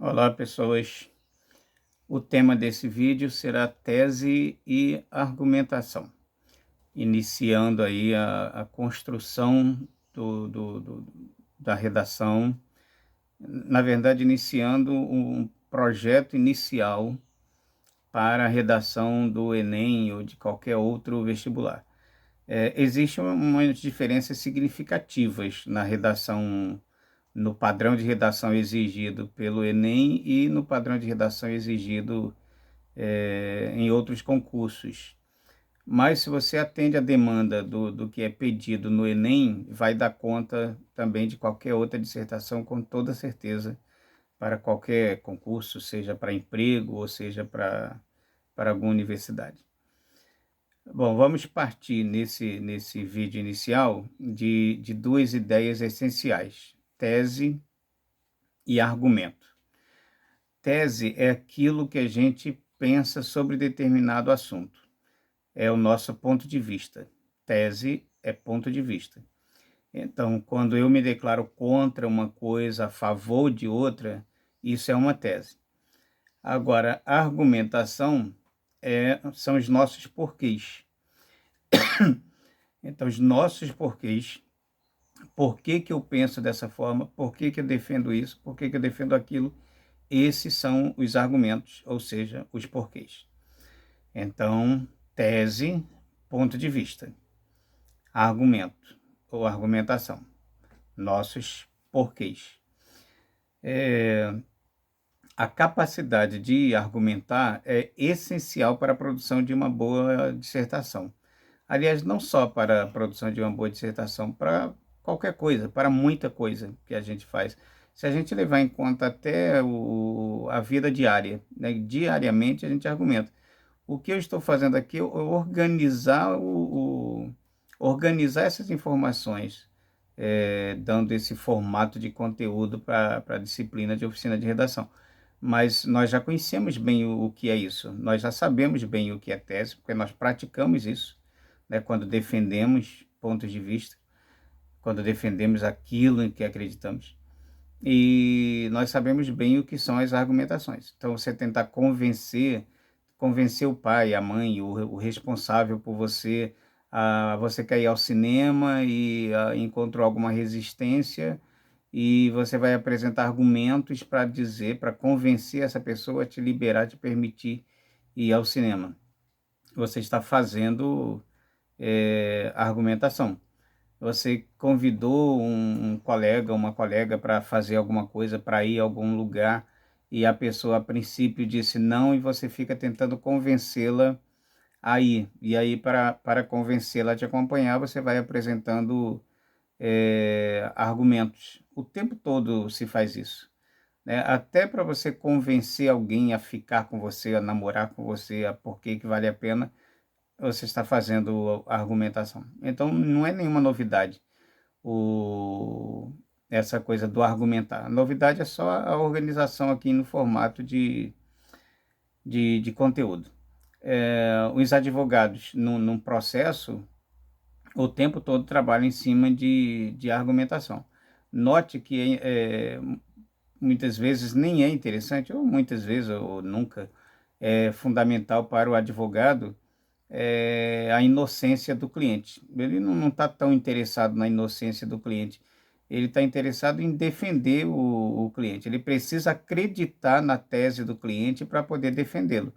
Olá, pessoas. O tema desse vídeo será tese e argumentação, iniciando aí a construção da redação, na verdade, iniciando um projeto inicial para a redação do Enem ou de qualquer outro vestibular. Existem umas diferenças significativas na redação, no padrão de redação exigido pelo Enem e no padrão de redação exigido em outros concursos. Mas se você atende a demanda do que é pedido no Enem, vai dar conta também de qualquer outra dissertação, com toda certeza, para qualquer concurso, seja para emprego ou seja para alguma universidade. Bom, vamos partir nesse vídeo inicial de duas ideias essenciais: tese e argumento. Tese é aquilo que a gente pensa sobre determinado assunto. É o nosso ponto de vista. Tese é ponto de vista. Então, quando eu me declaro contra uma coisa, a favor de outra, isso é uma tese. Agora, a argumentação são os nossos porquês. Então, os nossos porquês, por que eu penso dessa forma, por que eu defendo isso, por que eu defendo aquilo, esses são os argumentos, ou seja, os porquês. Então, tese, ponto de vista. Argumento ou argumentação, nossos porquês. A capacidade de argumentar é essencial para a produção de uma boa dissertação. Aliás, não só para a produção de uma boa dissertação, para qualquer coisa, para muita coisa que a gente faz. Se a gente levar em conta até a vida diária, né? Diariamente a gente argumenta. O que eu estou fazendo aqui é organizar essas informações, dando esse formato de conteúdo para a disciplina de oficina de redação. Mas nós já conhecemos bem o que é isso, nós já sabemos bem o que é tese, porque nós praticamos isso, né, quando defendemos pontos de vista, quando defendemos aquilo em que acreditamos. E nós sabemos bem o que são as argumentações. Então, você tentar convencer o pai, a mãe, o responsável por você, você quer ir ao cinema e encontrou alguma resistência, e você vai apresentar argumentos para dizer, para convencer essa pessoa a te liberar, te permitir ir ao cinema. Você está fazendo argumentação. Você convidou um colega, uma colega para fazer alguma coisa, para ir a algum lugar, e a pessoa a princípio disse não, e você fica tentando convencê-la a ir. E aí, para convencê-la a te acompanhar, você vai apresentando argumentos. O tempo todo se faz isso, né? Até para você convencer alguém a ficar com você, a namorar com você, a por que vale a pena, você está fazendo a argumentação. Então, não é nenhuma novidade essa coisa do argumentar. A novidade é só a organização aqui no formato de conteúdo. Os advogados, num processo, o tempo todo trabalham em cima de argumentação. Note que muitas vezes nem é interessante, ou muitas vezes, ou nunca, é fundamental para o advogado a inocência do cliente. Ele não está tão interessado na inocência do cliente, ele está interessado em defender o cliente. Ele precisa acreditar na tese do cliente para poder defendê-lo.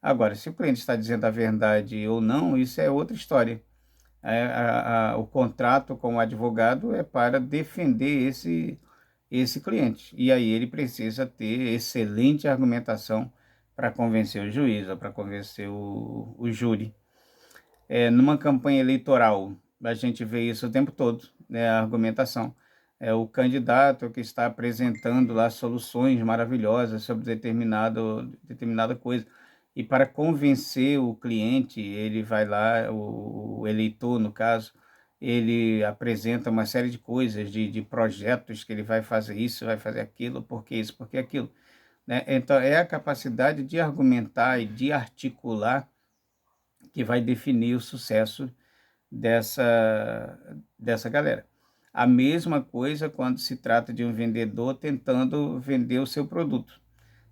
Agora, se o cliente está dizendo a verdade ou não, isso é outra história. O contrato com o advogado é para defender esse cliente. E aí ele precisa ter excelente argumentação para convencer o juiz ou para convencer o júri. Numa campanha eleitoral, a gente vê isso o tempo todo, né, a argumentação. É o candidato que está apresentando lá soluções maravilhosas sobre determinada coisa. E para convencer o cliente, ele vai lá, o eleitor, no caso, ele apresenta uma série de coisas, de projetos que ele vai fazer isso, vai fazer aquilo, porque isso, porque aquilo, né? Então, é a capacidade de argumentar e de articular que vai definir o sucesso dessa galera. A mesma coisa quando se trata de um vendedor tentando vender o seu produto.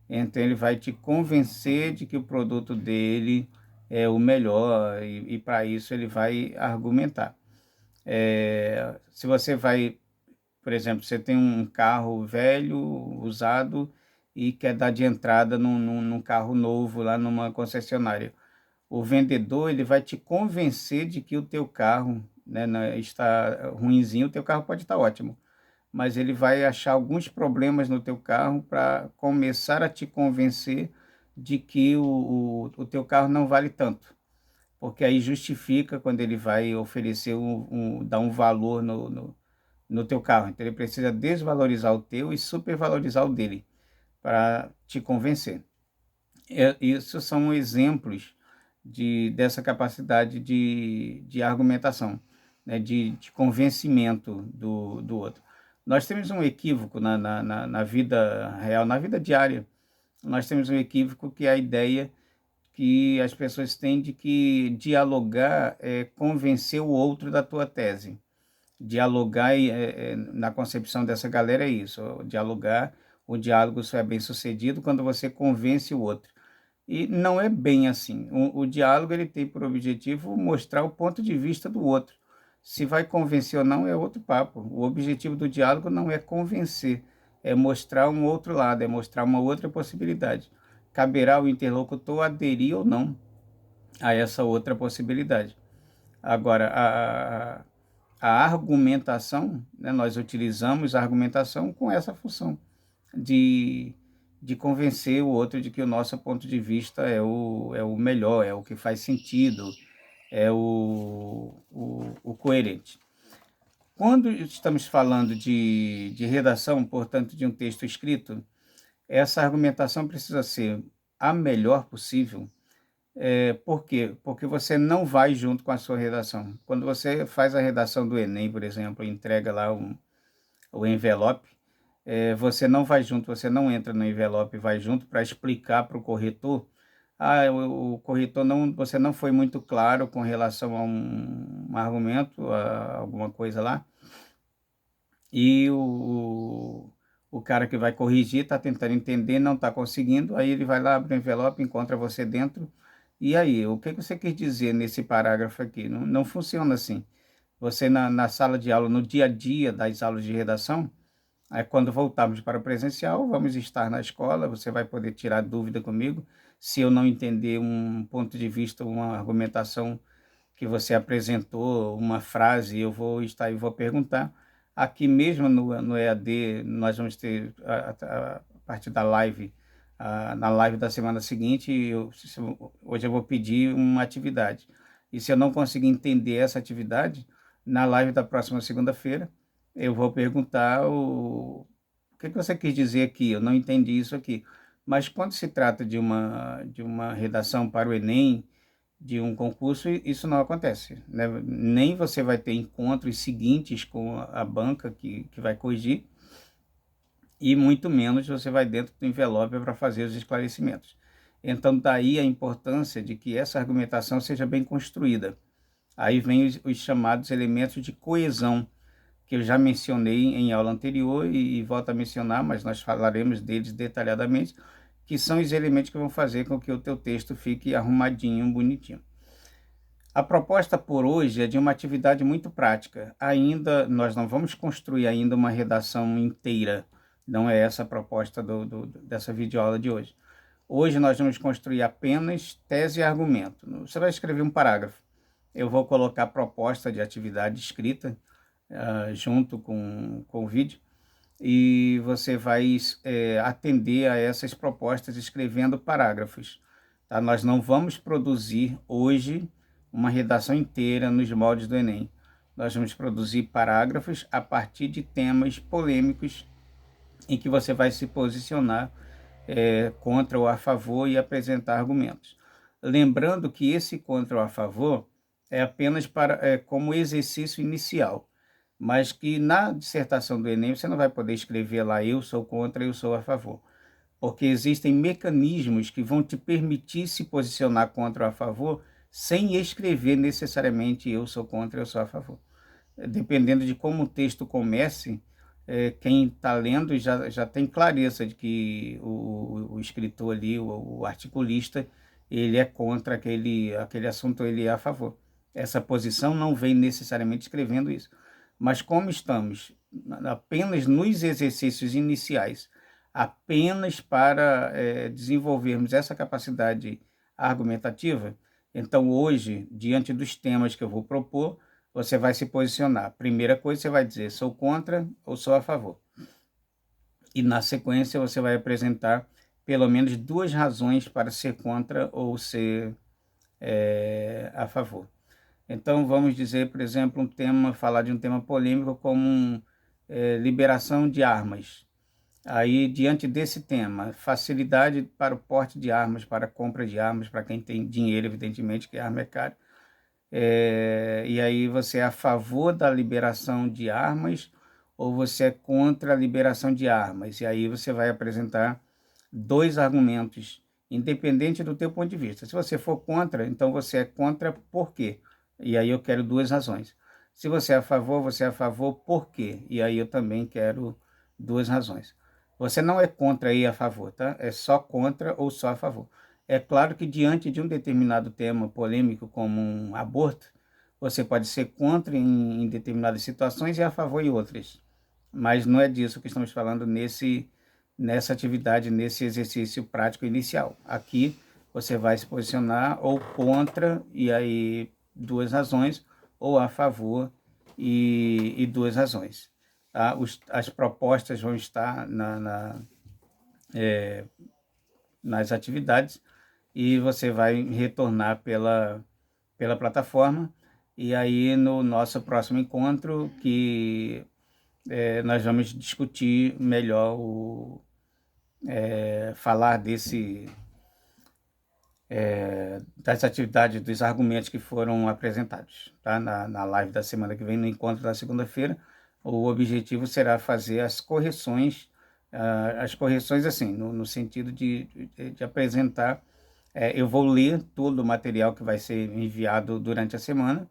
Então ele vai te convencer de que o produto dele é o melhor e para isso ele vai argumentar. Se você vai, por exemplo, você tem um carro velho, usado, e quer dar de entrada num carro novo lá numa concessionária. O vendedor ele vai te convencer de que o teu carro, né, está ruinzinho, o teu carro pode estar ótimo, mas ele vai achar alguns problemas no teu carro para começar a te convencer de que o teu carro não vale tanto. Porque aí justifica quando ele vai oferecer, dar um valor no teu carro. Então ele precisa desvalorizar o teu e supervalorizar o dele para te convencer. Isso são exemplos dessa capacidade de argumentação, né, de convencimento do outro. Nós temos um equívoco na vida real, na vida diária. Nós temos um equívoco que é a ideia que as pessoas têm de que dialogar é convencer o outro da tua tese. Dialogar, na concepção dessa galera, é isso. Dialogar, o diálogo só é bem sucedido quando você convence o outro. E não é bem assim. O diálogo ele tem por objetivo mostrar o ponto de vista do outro. Se vai convencer ou não é outro papo. O objetivo do diálogo não é convencer, é mostrar um outro lado, é mostrar uma outra possibilidade. Caberá ao interlocutor aderir ou não a essa outra possibilidade. Agora, a argumentação, né, nós utilizamos a argumentação com essa função de convencer o outro de que o nosso ponto de vista é o melhor, é o que faz sentido, é o coerente. Quando estamos falando de redação, portanto, de um texto escrito, essa argumentação precisa ser a melhor possível. Por quê? Porque você não vai junto com a sua redação. Quando você faz a redação do Enem, por exemplo, e entrega lá o envelope, você não vai junto, você não entra no envelope e vai junto para explicar para o corretor. O corretor você não foi muito claro com relação a um argumento, a alguma coisa lá, e o cara que vai corrigir está tentando entender, não está conseguindo, aí ele vai lá, abre o envelope, encontra você dentro, e aí, o que você quer dizer nesse parágrafo aqui? Não funciona assim. Você na sala de aula, no dia a dia das aulas de redação, aí quando voltarmos para o presencial, vamos estar na escola, você vai poder tirar dúvida comigo. Se eu não entender um ponto de vista, uma argumentação que você apresentou, uma frase, eu vou estar e vou perguntar. Aqui mesmo no EAD, nós vamos ter, a partir da live, na live da semana seguinte, hoje eu vou pedir uma atividade. E se eu não conseguir entender essa atividade, na live da próxima segunda-feira, eu vou perguntar o que você quis dizer aqui, eu não entendi isso aqui. Mas quando se trata de uma redação para o Enem, de um concurso, isso não acontece, né? Nem você vai ter encontros seguintes com a banca que vai corrigir, e muito menos você vai dentro do envelope para fazer os esclarecimentos. Então, daí a importância de que essa argumentação seja bem construída. Aí vem os chamados elementos de coesão, que eu já mencionei em aula anterior e volto a mencionar, mas nós falaremos deles detalhadamente, que são os elementos que vão fazer com que o teu texto fique arrumadinho, bonitinho. A proposta por hoje é de uma atividade muito prática. Ainda, nós não vamos construir ainda uma redação inteira, não é essa a proposta dessa videoaula de hoje. Hoje nós vamos construir apenas tese e argumento. Você vai escrever um parágrafo. Eu vou colocar a proposta de atividade escrita junto com o vídeo, e você vai atender a essas propostas escrevendo parágrafos. Tá? Nós não vamos produzir hoje uma redação inteira nos moldes do Enem. Nós vamos produzir parágrafos a partir de temas polêmicos em que você vai se posicionar contra ou a favor e apresentar argumentos. Lembrando que esse contra ou a favor é apenas como exercício inicial, mas que na dissertação do Enem você não vai poder escrever lá eu sou contra, eu sou a favor, porque existem mecanismos que vão te permitir se posicionar contra ou a favor sem escrever necessariamente eu sou contra, eu sou a favor. dependendo de como o texto comece, quem está lendo já tem clareza de que o escritor ali, o articulista, ele é contra aquele assunto, ele é a favor. Essa posição não vem necessariamente escrevendo isso. Mas como estamos apenas nos exercícios iniciais, apenas para desenvolvermos essa capacidade argumentativa, então hoje, diante dos temas que eu vou propor, você vai se posicionar. Primeira coisa, você vai dizer, sou contra ou sou a favor. E na sequência, você vai apresentar pelo menos 2 razões para ser contra ou ser a favor. Então, vamos dizer, por exemplo, falar de um tema polêmico como liberação de armas. Aí, diante desse tema, facilidade para o porte de armas, para a compra de armas, para quem tem dinheiro, evidentemente, que a arma é cara. E aí você é a favor da liberação de armas ou você é contra a liberação de armas? E aí você vai apresentar 2 argumentos, independente do teu ponto de vista. Se você for contra, então você é contra por quê? E aí eu quero 2 razões. Se você é a favor por quê? E aí eu também quero 2 razões. Você não é contra e a favor, tá? É só contra ou só a favor. É claro que diante de um determinado tema polêmico como um aborto, você pode ser contra em determinadas situações e a favor em outras. Mas não é disso que estamos falando nessa atividade, nesse exercício prático inicial. Aqui você vai se posicionar ou contra, e aí 2 razões, ou a favor e 2 razões. Tá? As propostas vão estar nas atividades e você vai retornar pela plataforma. E aí no nosso próximo encontro que nós vamos discutir melhor falar das atividades, dos argumentos que foram apresentados, tá? Na live da semana que vem, no encontro da segunda-feira. O objetivo será fazer as correções assim, no sentido de apresentar. Eu vou ler todo o material que vai ser enviado durante a semana,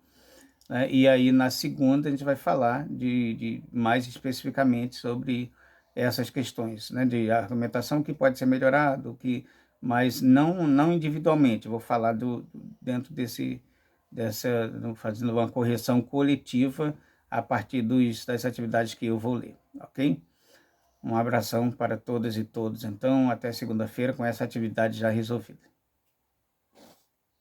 né? E aí na segunda a gente vai falar de mais especificamente sobre essas questões, né? De argumentação que pode ser melhorado, mas não individualmente. Vou falar dentro fazendo uma correção coletiva a partir das atividades que eu vou ler, ok? Um abração para todas e todos, então, até segunda-feira com essa atividade já resolvida.